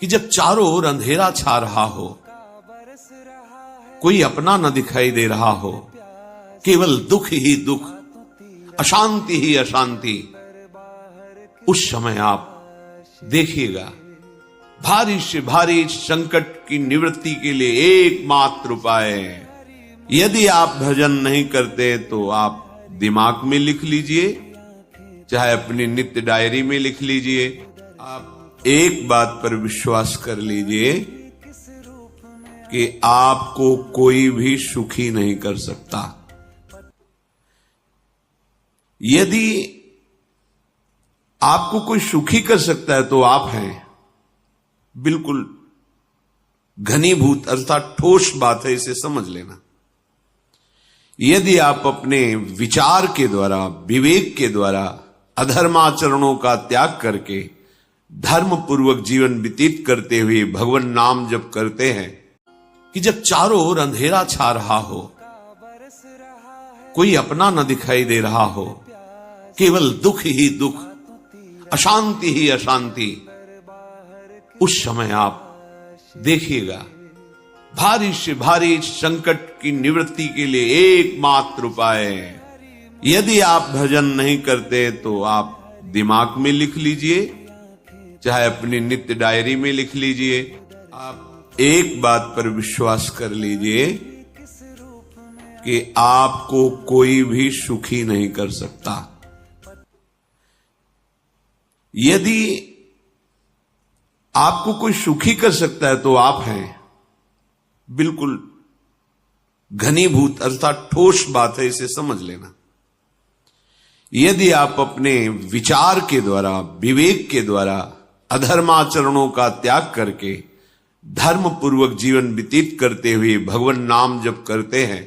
कि जब चारों ओर अंधेरा छा रहा हो, कोई अपना न दिखाई दे रहा हो, केवल दुख ही दुख, अशांति ही अशांति, उस समय आप देखिएगा भारी से भारी संकट की निवृत्ति के लिए एकमात्र उपाय है। यदि आप भजन नहीं करते तो आप दिमाग में लिख लीजिए, चाहे अपनी नित्य डायरी में लिख लीजिए। आप एक बात पर विश्वास कर लीजिए कि आपको कोई भी सुखी नहीं कर सकता। यदि आपको कोई सुखी कर सकता है तो आप हैं। बिल्कुल घनीभूत अर्थात ठोस बात है, इसे समझ लेना। यदि आप अपने विचार के द्वारा, विवेक के द्वारा अधर्माचरणों का त्याग करके धर्म पूर्वक जीवन व्यतीत करते हुए भगवान नाम जप करते हैं कि जब चारों ओर अंधेरा छा रहा हो, कोई अपना न दिखाई दे रहा हो, केवल दुख ही दुख, अशांति ही अशांति, उस समय आप देखिएगा भारी से भारी संकट की निवृत्ति के लिए एकमात्र उपाय है। यदि आप भजन नहीं करते तो आप दिमाग में लिख लीजिए, चाहे अपनी नित्य डायरी में लिख लीजिए। आप एक बात पर विश्वास कर लीजिए कि आपको कोई भी सुखी नहीं कर सकता। यदि आपको कोई सुखी कर सकता है तो आप हैं। बिल्कुल घनीभूत अर्थात ठोस बात है, इसे समझ लेना। यदि आप अपने विचार के द्वारा, विवेक के द्वारा अधर्माचरणों का त्याग करके धर्म पूर्वक जीवन व्यतीत करते हुए भगवान नाम जप करते हैं